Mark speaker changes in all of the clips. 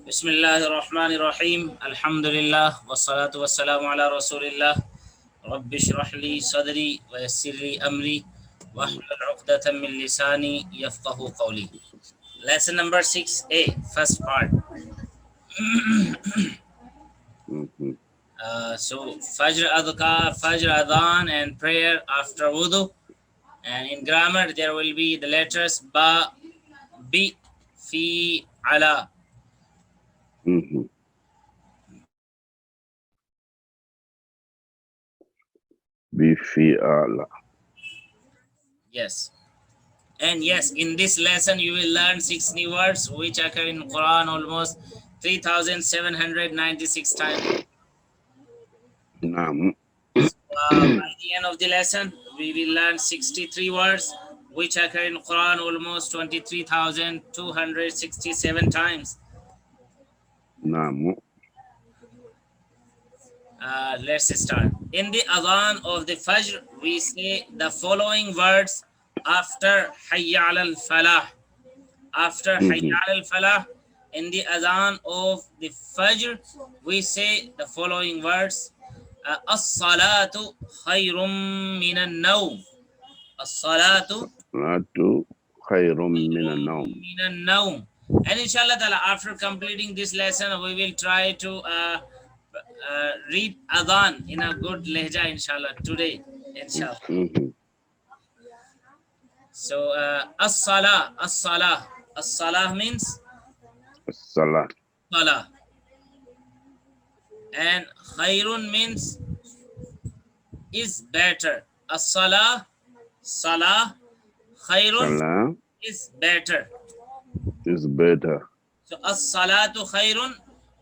Speaker 1: بسم الله الرحمن الرحيم الحمد لله والصلاة والسلام على رسول الله رب اشرح لي صدري ويسر لي أمري واحلل عقدة من لساني يفقه قولي. Lesson number 6A, first part. So Fajr Adhkar, Fajr Adhan and prayer after wudu. And in grammar there will be the letters ba, bi, fi, ala. Yes. And yes, in this lesson you will learn 6 new words which occur in Quran almost 3,796 times. By the end of the lesson, we will learn 63 words which occur in Quran almost 23,267 times. Let's start. In the Adhan of the Fajr, we say the following words after Hayya Alal Falah. After Hayya Alal Falah, in the Adhan of the Fajr, we say the following words. As-salatu khayrum minan nawm. As-salatu
Speaker 2: khayrum minan
Speaker 1: nawm. And inshallah ta'ala, after completing this lesson, we will try to read Adhan in a good lehja, inshallah, today, inshallah. So, as-salah, as-salah. As-salah means?
Speaker 2: Salah.
Speaker 1: Salah. And khayrun means is better. As-salah, salah, khayrun is better.
Speaker 2: Is better.
Speaker 1: So as-salatu khayrun,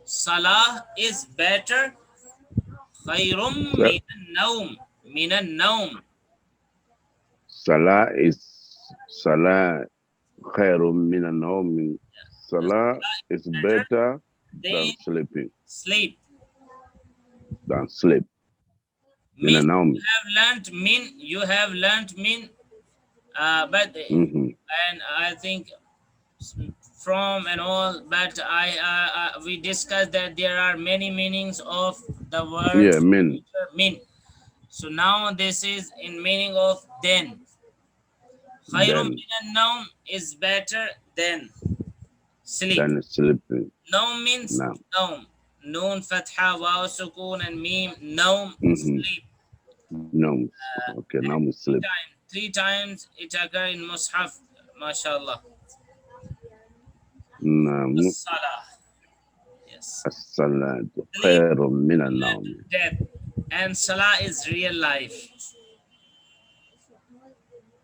Speaker 1: salah is better. Khayrum minan nawm, minan nawm.
Speaker 2: Salah khayrum minan nawm. Salah is better than sleeping.
Speaker 1: Sleep.
Speaker 2: Than sleep.
Speaker 1: You have learnt min, but and I think from and all, but we discussed that there are many meanings of the word min. So now this is in meaning of then. Khayrum minan nawm is better than sleep.
Speaker 2: Than sleeping.
Speaker 1: Nawm means nawm. Noon, fatha, waw, sukoon, and mim. Nawm, sleep.
Speaker 2: Nawm. Okay, nawm is sleep.
Speaker 1: Three times it occurs in Mus'haf, mashallah. As-salah. Yes.
Speaker 2: As-salatu khayrum minan nawm.
Speaker 1: Death. And salah is real life.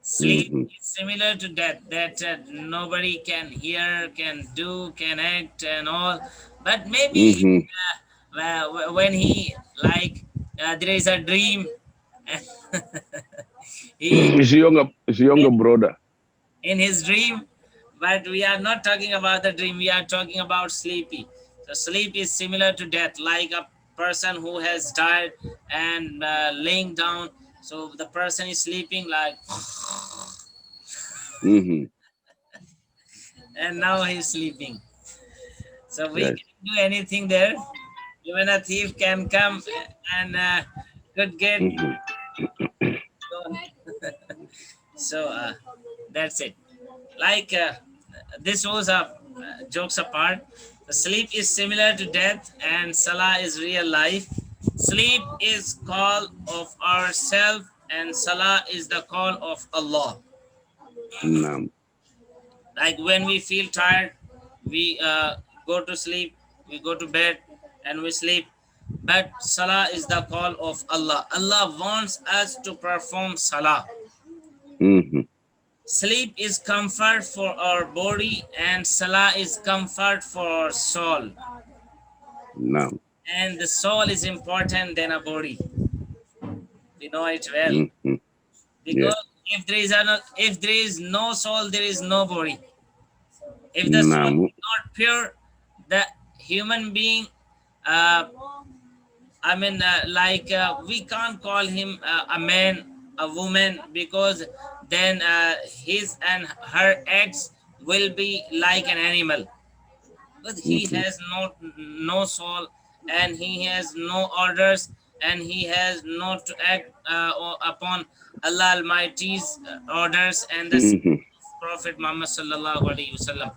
Speaker 1: Sleep is similar to death, that nobody can hear, can do, can act and all. But maybe when he there is a dream.
Speaker 2: His younger brother.
Speaker 1: In his dream, but we are not talking about the dream. We are talking about sleepy. So sleep is similar to death, like a person who has died and laying down. So the person is sleeping like, and now he's sleeping. So we can do anything there. Even a thief can come and could get. So that's it. Like this was a jokes apart. The sleep is similar to death and salah is real life. Sleep is call of ourselves and salah is the call of Allah. Like when we feel tired, we go to sleep, we go to bed and we sleep. But salah is the call of Allah. Allah wants us to perform salah. Sleep is comfort for our body and salah is comfort for our soul. And the soul is important than a body. We know it well. Because if there is no soul, there is no body. If the soul is not pure, the human being, we can't call him a man, a woman, because then his and her acts will be like an animal. but he has no soul, and he has no orders, and he has not to act upon Allah Almighty's orders and the Prophet Muhammad sallallahu alaihi wasallam.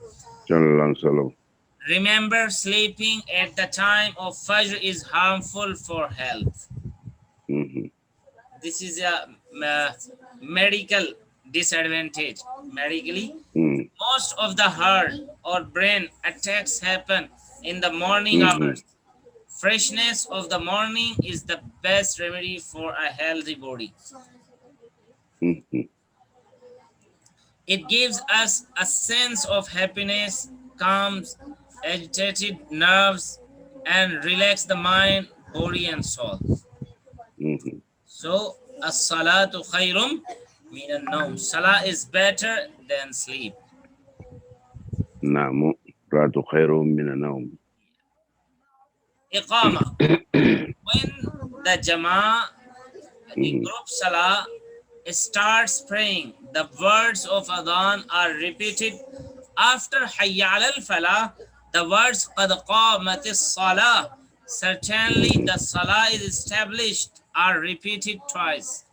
Speaker 1: Remember, sleeping at the time of Fajr is harmful for health. This is a medical disadvantage. Medically, most of the heart or brain attacks happen in the morning hours. Freshness of the morning is the best remedy for a healthy body. It gives us a sense of happiness, calms agitated nerves, and relax the mind, body, and soul. So, as-salatu khayrum min an-nawm. Salah is better than sleep.
Speaker 2: Naam, salatu khayrum min an-nawm.
Speaker 1: Iqama. When the Jama'ah, the group Salah, starts praying, the words of Adhan are repeated. After Hayya al-Falah, the words Qad qamatis Salah, certainly the Salah is established, are repeated twice.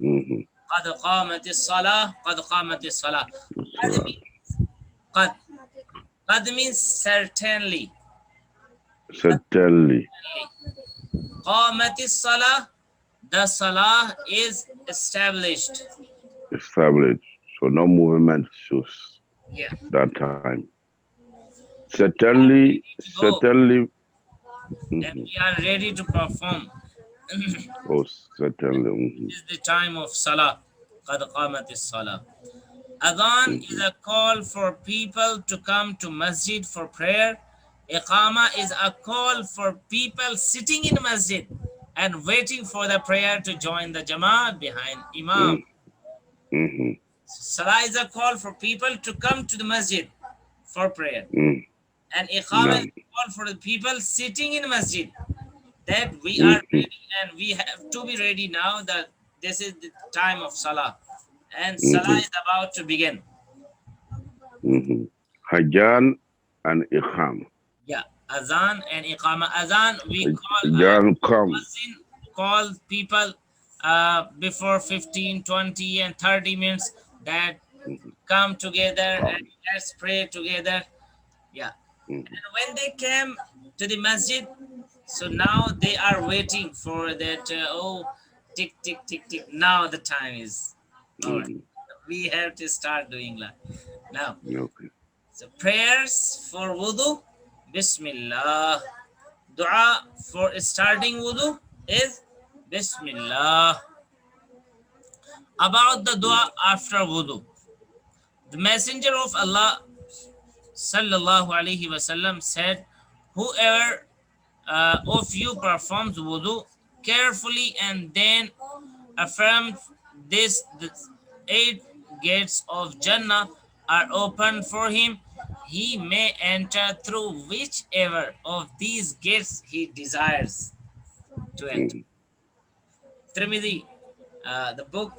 Speaker 1: Qad qamatis Salah, Qad qamatis Salah. Qad means certainly.
Speaker 2: Certainly.
Speaker 1: Qamatis Salah, the Salah is established.
Speaker 2: Established. So no movement shows that time. Certainly.
Speaker 1: And we are ready to perform.
Speaker 2: Oh, certainly.
Speaker 1: This is the time of Salah. Qad qamatis Salah. Adhan is a call for people to come to masjid for prayer. Iqama is a call for people sitting in masjid and waiting for the prayer to join the Jama'ah behind Imam. Salah is a call for people to come to the masjid for prayer. And Iqama is a call for the people sitting in masjid, that we are ready and we have to be ready now, that this is the time of Salah. And Salah is about to begin.
Speaker 2: Hajan and Iqam.
Speaker 1: Yeah, Azan and Iqama. Azan, we call people before 15, 20, and 30 minutes that come together and let's pray together. Yeah. And when they came to the masjid, so now they are waiting for that, tick, tick, tick, tick. Now the time is. All right. We have to start doing that now. So prayers for wudu, Bismillah. Dua for starting wudu is Bismillah. About the dua after wudu, the Messenger of Allah sallallahu alaihi wasallam said, whoever of you performs wudu carefully and then affirms this, the 8 gates of Jannah are open for him. He may enter through whichever of these gates he desires to enter. Tirmidhi, the book,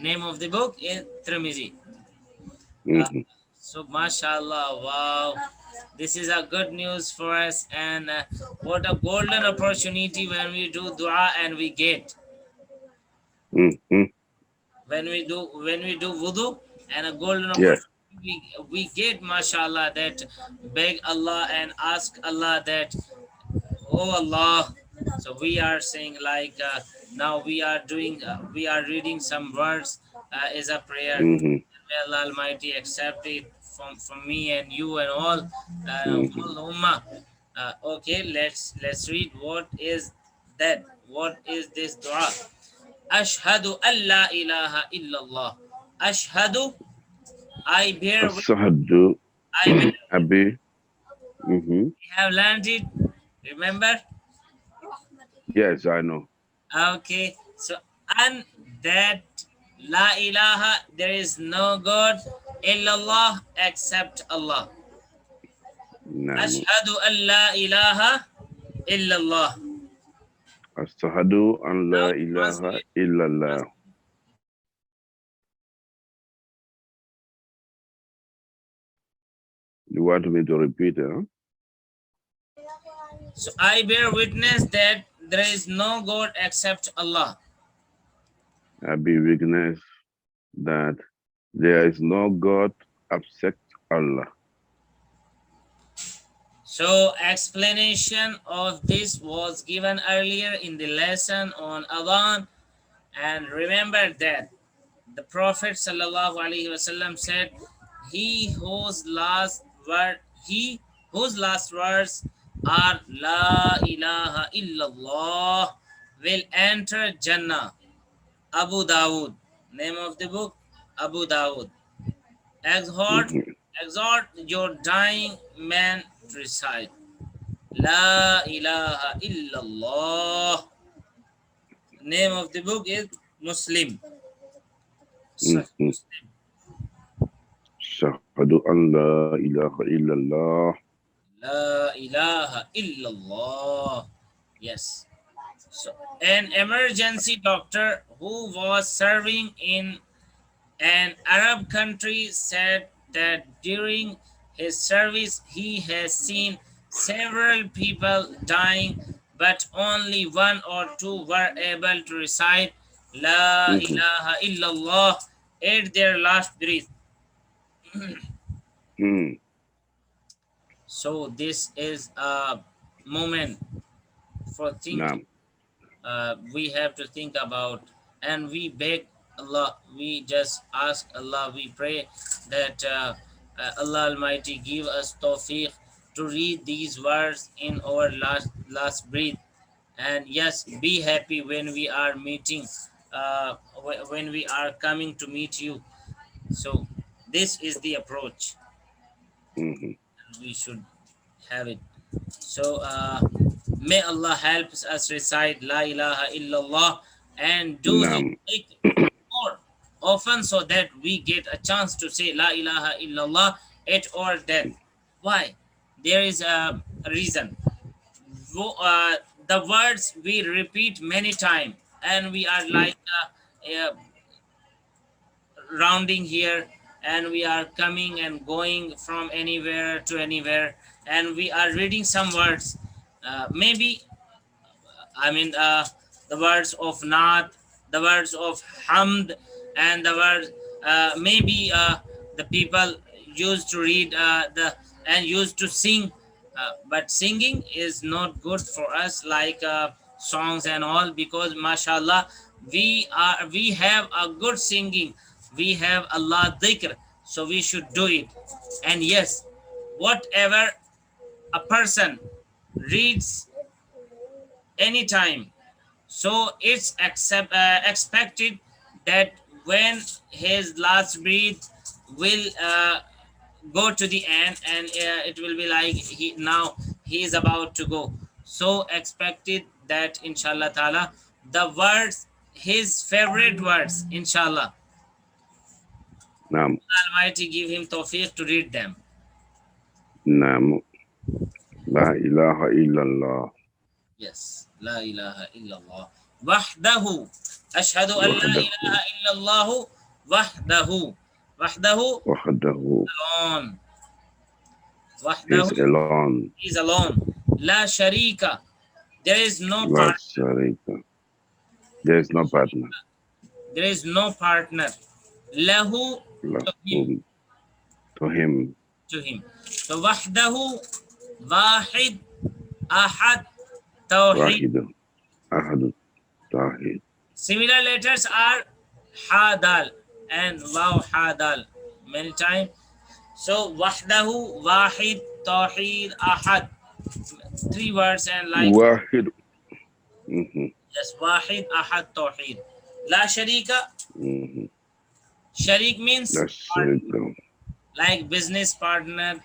Speaker 1: name of the book is Tirmidhi. So, mashallah, wow, this is a good news for us, and what a golden opportunity when we do dua and we get. When we do wudu and a golden opportunity, we get, mashallah, that beg Allah and ask Allah that, oh Allah. So we are saying like now we are doing, we are reading some words as a prayer. May Allah Almighty accept it from me and you and all ummah. Okay, let's read. What is that? What is this dua? Ashhadu an la ilaha illallah. Ashhadu, I bear
Speaker 2: witness.
Speaker 1: We have learned it. Remember?
Speaker 2: Yes, I know.
Speaker 1: Okay, so and that la ilaha, there is no God illallah except Allah. Ashhadu an la ilaha illallah.
Speaker 2: Ashhadu an la ilaha illallah. You want me to repeat it, huh?
Speaker 1: So I bear witness that there is no God except Allah.
Speaker 2: I bear witness that there is no God except Allah.
Speaker 1: So explanation of this was given earlier in the lesson on Adhan, and remember that the Prophet ﷺ said, He whose last words are La ilaha illallah will enter Jannah. Abu Dawud, name of the book, Abu Dawud. Exhort your dying man to recite La ilaha illallah. Name of the book is Muslim. Muslim.
Speaker 2: Shahadu an la ilaha illallah.
Speaker 1: La ilaha illallah. Yes. So, an emergency doctor who was serving in an Arab country said that during his service he has seen several people dying, but only one or two were able to recite La ilaha illallah at their last breath. So this is a moment for thinking. We have to think about, and we beg Allah, we just ask Allah, we pray that Allah Almighty give us tawfiq to read these words in our last breath. And yes, be happy when we are meeting, when we are coming to meet you. So this is the approach. We should have it. So may Allah help us recite La ilaha illallah and do it more often so that we get a chance to say La ilaha illallah at our death. Why? There is a reason. The words we repeat many times, and we are like rounding here, and we are coming and going from anywhere to anywhere, and we are reading some words. Maybe the words of Naat, the words of Hamd, and the words maybe the people used to read and used to sing, but singing is not good for us like songs and all, because mashallah we have a good singing, we have Allah dhikr, so we should do it. And yes, whatever a person reads anytime, so it's expected that when his last breath will go to the end, and it will be like he is about to go, so expected that inshallah ta'ala the words, his favorite words, inshallah, Almighty give him tawfiq to read them.
Speaker 2: La ilaha illallah.
Speaker 1: Yes, La ilaha illallah. Wahdahu. Ashhadu an la ilaha illallah. Wahdahu. Wahdahu. Alone. Wahdahu.
Speaker 2: Alone.
Speaker 1: Is alone. La sharika. There is no partner.
Speaker 2: There is no partner.
Speaker 1: There is no partner. Lahu. To him. So wahdahu. Wahid. Ahad. Tawheed. Similar letters are hadal and waw hadal many times. So wahdahu, wahid, tawheed, ahad. 3 words and like
Speaker 2: wahid.
Speaker 1: Yes, wahid, ahad, tawheed. La sharika. Sharik means partner, like business partner,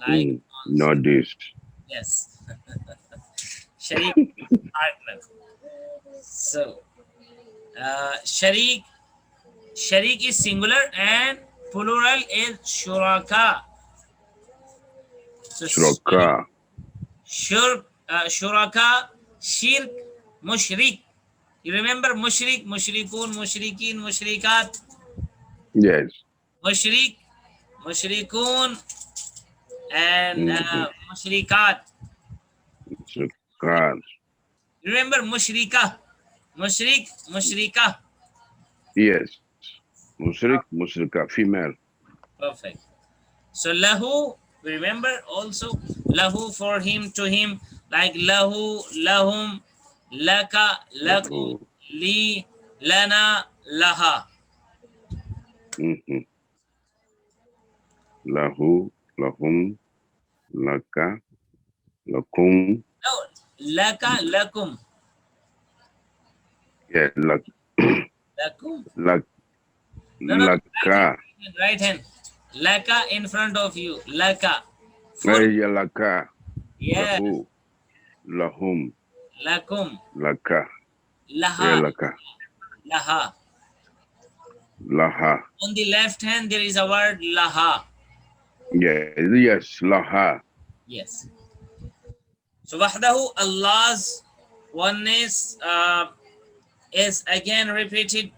Speaker 1: like
Speaker 2: no this.
Speaker 1: Yes. Sharik partner. So sharik is singular and plural is shuraka. So
Speaker 2: shuraka,
Speaker 1: shuraka, shirk, mushrik. You remember mushrik, mushrikun, mushrikin, mushrikat?
Speaker 2: Yes.
Speaker 1: Mushrik, mushrikun, and mushrikat.
Speaker 2: God.
Speaker 1: Remember mushrika, mushrika.
Speaker 2: Yes. Mushrik, mushrika, female.
Speaker 1: Perfect. So lahu, remember also lahu, for him, to him, like lahu, lahum, laka, lakum,
Speaker 2: Lahu.
Speaker 1: li, lana, laha.
Speaker 2: Lahu, lahum, laka, lakum.
Speaker 1: No, laka, lakum,
Speaker 2: Yeah,
Speaker 1: lakum.
Speaker 2: laka.
Speaker 1: Right hand. Laka in front of you. Laka.
Speaker 2: Yeah, laka.
Speaker 1: Yeah.
Speaker 2: Lahu, lahum,
Speaker 1: Lakum.
Speaker 2: laka.
Speaker 1: Laha.
Speaker 2: Yeah, laka.
Speaker 1: Laha.
Speaker 2: Laha.
Speaker 1: On the left hand, there is a word laha.
Speaker 2: Yeah, yes, laha.
Speaker 1: Yes. So wahdahu, Allah's oneness is again repeated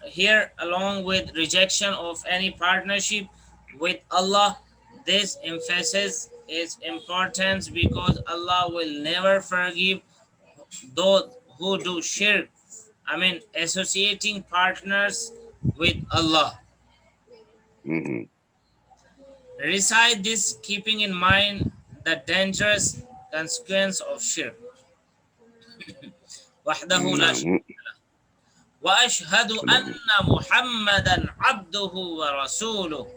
Speaker 1: here along with rejection of any partnership with Allah. This emphasizes its importance because Allah will never forgive those who do shirk, associating partners with Allah. Recite this keeping in mind the dangerous consequence of shirk. وحده لا شريك له وأشهد أن محمدا عبده ورسوله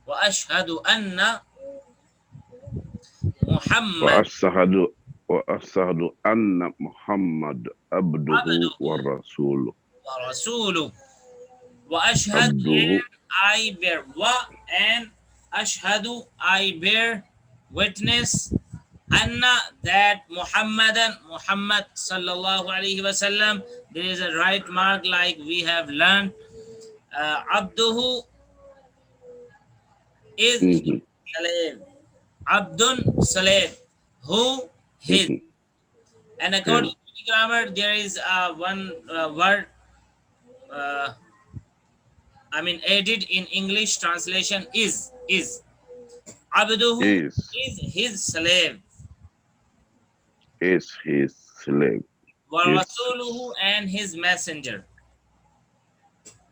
Speaker 1: وأشهد أن محمد
Speaker 2: وأشهد أن محمد عبده ورسوله
Speaker 1: وأشهد I bear and أشهد I bear witness Anna that Muhammad sallallahu alaihi wasallam, there is a right mark like we have learned. Abduhu is slave. Abdun slave. Who his. And according to the grammar, there is one word added in English translation is. Abduhu is his slave.
Speaker 2: Is his slave.
Speaker 1: Warasuluhu and his messenger.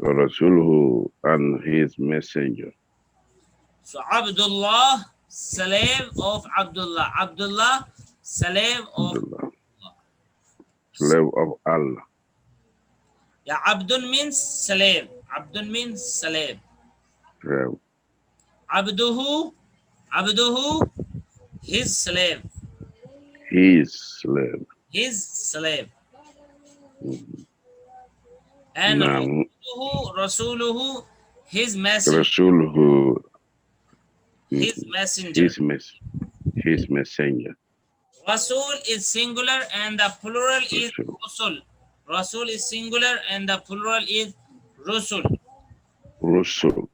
Speaker 2: Warasuluhu and his messenger.
Speaker 1: So Abdullah, slave of Abdullah. Abdullah, slave of Allah.
Speaker 2: Slave of Allah.
Speaker 1: Yeah, Abdun means slave. Abdun means slave.
Speaker 2: Slave.
Speaker 1: Abduhu, his slave.
Speaker 2: His slave.
Speaker 1: His slave. And Rasuluhu, his messenger.
Speaker 2: Rasuluhu.
Speaker 1: His messenger.
Speaker 2: His messenger.
Speaker 1: Rasul is singular and the plural is Rusul. Rasul is singular and the plural is Rusul.
Speaker 2: Rusul.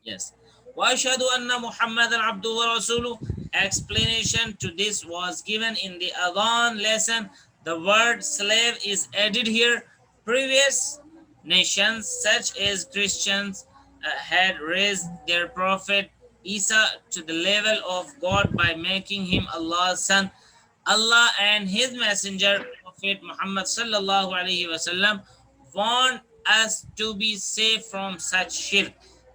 Speaker 1: Yes. وَأَشْهَدُ أَنَّ مُحَمَّدًا عَبْدُهُ وَرَسُولُهُ. Explanation to this was given in the Adhan lesson. The word slave is added here. Previous nations such as Christians had raised their prophet Isa to the level of God by making him Allah's son. Allah and his messenger Prophet Muhammad sallallahu alaihi wasallam want us to be safe from such shirk.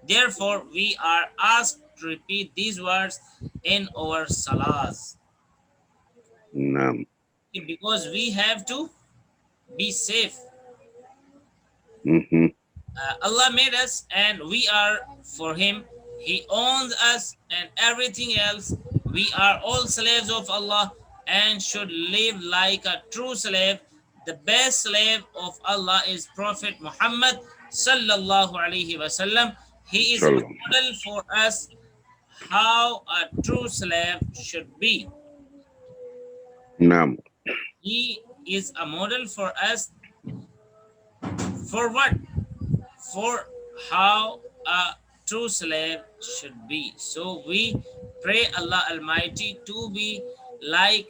Speaker 1: Therefore, we are asked to repeat these words in our salahs.
Speaker 2: No.
Speaker 1: Because we have to be safe. Allah made us and we are for him. He owns us and everything else. We are all slaves of Allah and should live like a true slave. The best slave of Allah is Prophet Muhammad sallallahu alaihi wasallam. He is a model for us how a true slave should be.
Speaker 2: No.
Speaker 1: He is a model for us for what? For how a true slave should be. So we pray Allah Almighty to be like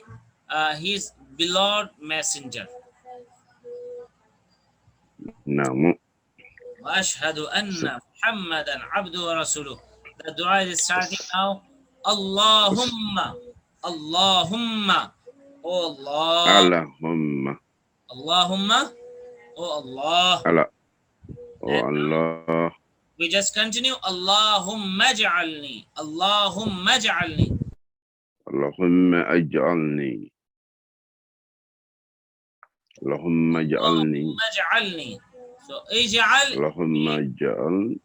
Speaker 1: his beloved messenger.
Speaker 2: No.
Speaker 1: وَأَشْهَدُ أَنَّ مُحَمَّدًا عَبْدُهُ وَرَسُولُهُ. The dua is starting now. Allahumma. Allahumma. Oh Allah.
Speaker 2: Allahumma.
Speaker 1: Allahumma. Oh Allah.
Speaker 2: Allah. Oh Allah.
Speaker 1: We just continue. Allahumma ij'alni. Allahumma ij'alni.
Speaker 2: Allahumma ij'alni. Allahumma ij'alni.
Speaker 1: Allahumma ij'alni. So ij'al.
Speaker 2: Allahumma ij'alni.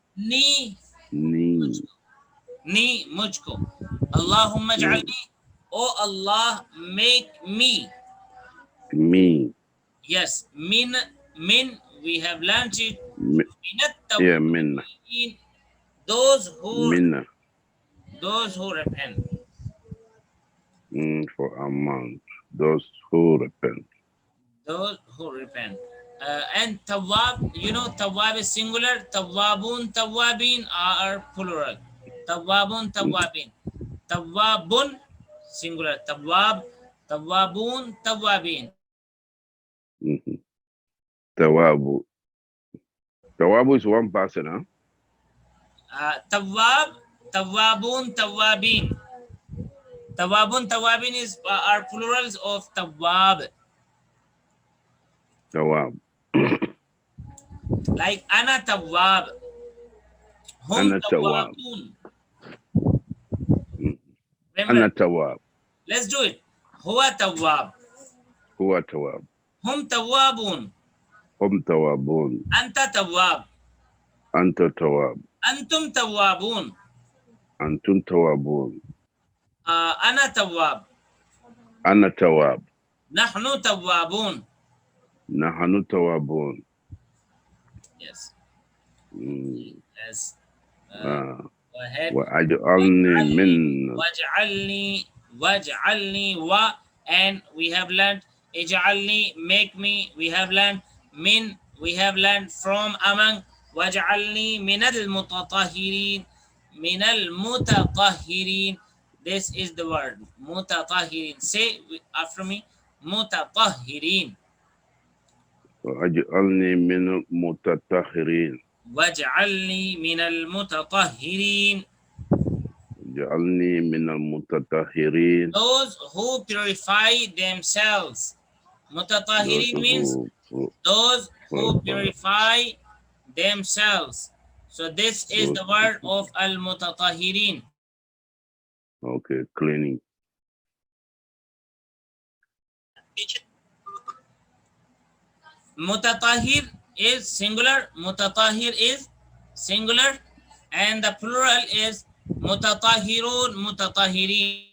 Speaker 1: Ni mujhko. Allahumma ij'alni. Oh Allah, make me.
Speaker 2: Me.
Speaker 1: Yes, min, we have learned it.
Speaker 2: Yeah, minna.
Speaker 1: Those who repent.
Speaker 2: For amount. Those who repent.
Speaker 1: Those who repent. And tawwab, you know, tawwab is singular. Tawwabun, tawwabin are plural. Tawwabun, tawwabin. Tawwabun, singular. Tawwab, tawwabun, tawwabin.
Speaker 2: Tawabu. Tawabu is one person, huh?
Speaker 1: Tawwab, tawwabun, tawwabin. Tawwabun, tawwabin is are plurals of tawwab.
Speaker 2: Tawab.
Speaker 1: Like ana tawwab. Hum
Speaker 2: Ana tawwab.
Speaker 1: tawwabun.
Speaker 2: Ana tawab.
Speaker 1: Let's do it. Huwa tawwab.
Speaker 2: Huwa tawab.
Speaker 1: Hum tawwabun.
Speaker 2: Hum tawabun.
Speaker 1: Anta tawwab.
Speaker 2: Anta tawab.
Speaker 1: Antum tawwabun.
Speaker 2: Antum tawabun.
Speaker 1: Ana tawwab.
Speaker 2: Ana tawab.
Speaker 1: Nahnu tawwabun.
Speaker 2: Nahanu tawabun.
Speaker 1: Yes. Yes. Go ahead.
Speaker 2: Waj'alni min.
Speaker 1: Waj'alni wa, and we have learned ij'alni, make me. We have learned min, we have learned from, among. Waj'alni minal mutatahhirin. Minal mutatahhirin. This is the word mutatahhirin. Say after me, mutatahhirin.
Speaker 2: Waj'alni minal mutatahhirin.
Speaker 1: Waj'alni minal mutatahhirin.
Speaker 2: Waj'alni minal mutatahhirin.
Speaker 1: Those who purify themselves. Mutatahhirin means those who purify themselves. So this is the word of al-mutatahhirin.
Speaker 2: Okay, cleaning.
Speaker 1: Mutatahhir is singular, mutatahhir is singular, and the plural is mutatahhirun, mutatahhirin.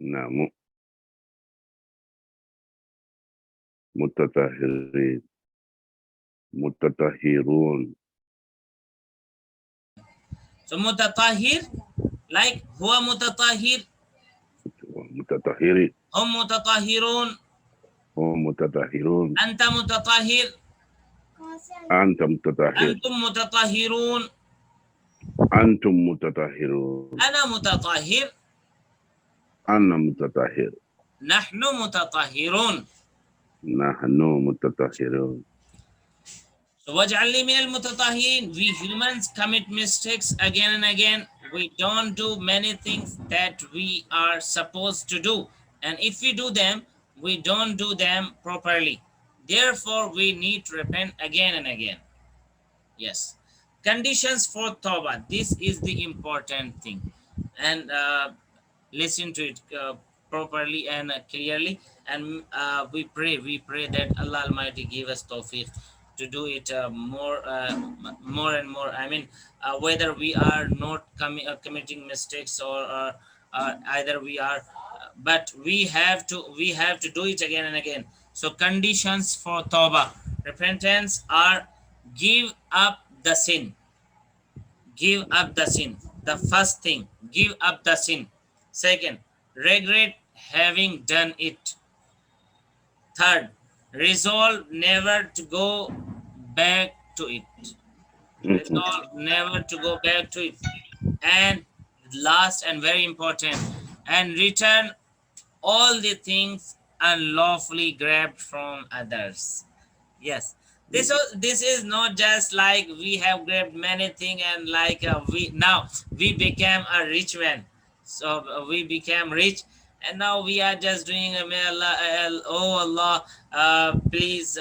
Speaker 2: Naam. Mutatahhirin. Mutatahhirun.
Speaker 1: So mutatahhir, like huwa mutatahhir,
Speaker 2: Mutatahhirin.
Speaker 1: hum mutatahhirun,
Speaker 2: Hum mutatahhirun.
Speaker 1: anta mutatahhir,
Speaker 2: Anta mutatahhir.
Speaker 1: antum mutatahhirun,
Speaker 2: Antum mutatahhirun.
Speaker 1: ana mutatahhir,
Speaker 2: Anna mutatahhir.
Speaker 1: nahnu mutatahhirun.
Speaker 2: Nahnu mutatahhirun.
Speaker 1: So waj'alni minal mutatahhirin. We humans commit mistakes again and again. We don't do many things that we are supposed to do. And if we do them, we don't do them properly. Therefore, we need to repent again and again. Yes. Conditions for tawbah. This is the important thing. And listen to it properly and clearly. And we pray that Allah Almighty give us tawfiq to do it more and more. I mean, whether we are not committing mistakes or either we are, but we have to do it again and again. So conditions for tawbah, repentance, are give up the sin. Give up the sin. The first thing, give up the sin. Second, regret having done it. Third, resolve never to go back to it. Resolve never to go back to it. And last and very important, and return all the things unlawfully grabbed from others. Yes. This is not just like we have grabbed many things and like we became a rich man. So we became rich, and now we are just doing may Allah, oh Allah, please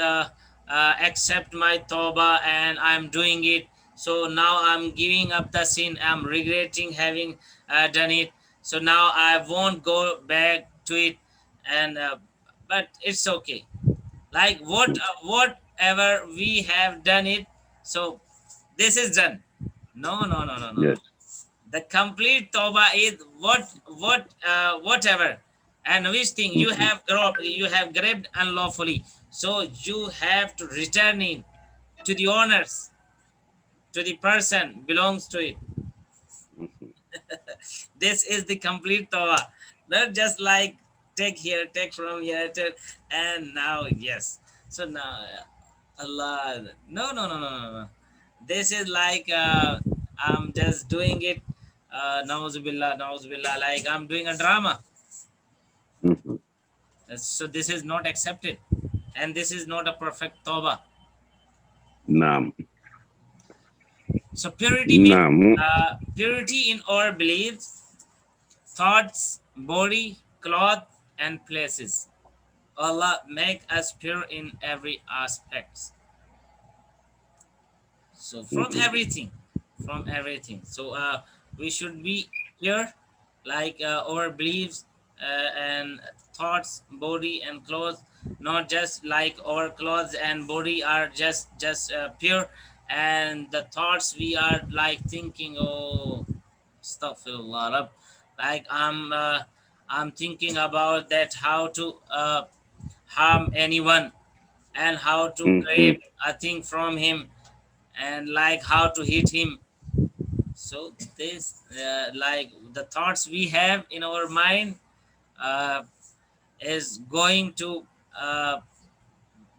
Speaker 1: accept my tawbah, and I'm doing it. So now I'm giving up the sin. I'm regretting having done it. So now I won't go back to it, and but it's okay, like whatever we have done it, so this is done. No.
Speaker 2: Yes.
Speaker 1: The complete tawbah is whatever and which thing you have grabbed unlawfully, so you have to return it to the owners, to the person belongs to it. This is the complete tawbah, not just like take here, take from here, and now yes. So now Allah, no. This is like I'm just doing it. Nauzubillah, like I'm doing a drama.
Speaker 2: Mhm.
Speaker 1: So this is not accepted, and this is not a perfect tawbah.
Speaker 2: Naam.
Speaker 1: So purity means
Speaker 2: Naam.
Speaker 1: purity in our beliefs, thoughts, body, cloth, and places. Allah make us pure in every aspect. So from everything. So we should be pure, like our beliefs and thoughts, body, and clothes. Not just like our clothes and body are just pure, and the thoughts we are like thinking, oh, astaghfirullah, Rabb. Like I'm thinking about that how to harm anyone, and how to grab
Speaker 2: Mhm.
Speaker 1: a thing from him, and like how to hit him. So this like the thoughts we have in our mind uh, is going to uh,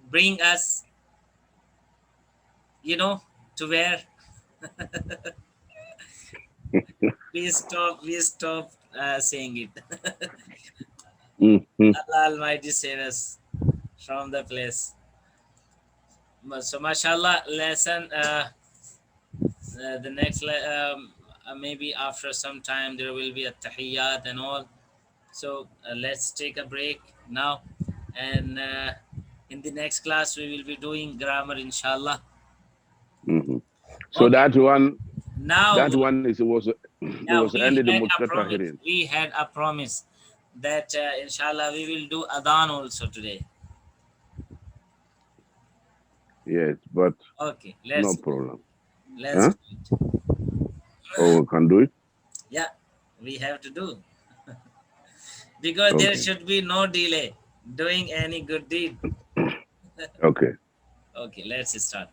Speaker 1: bring us, to where we stop saying it.
Speaker 2: Mhm.
Speaker 1: Allah Almighty save us from the place. So mashallah lesson, the next maybe after some time there will be a tahiyyat and all. So let's take a break now, and in the next class we will be doing grammar, inshallah.
Speaker 2: Mhm. So
Speaker 1: Okay.
Speaker 2: that
Speaker 1: Now,
Speaker 2: one is it
Speaker 1: yeah,
Speaker 2: was ended the mutatahirin.
Speaker 1: We had a promise that inshallah we will do adhan also today.
Speaker 2: Yes, but
Speaker 1: Okay,
Speaker 2: no
Speaker 1: let's
Speaker 2: problem.
Speaker 1: let's
Speaker 2: Huh?
Speaker 1: do it.
Speaker 2: Oh, we can do it.
Speaker 1: Yeah, we have to do, because there
Speaker 2: Okay.
Speaker 1: should be no delay doing any good deed.
Speaker 2: Okay.
Speaker 1: Okay, let's start.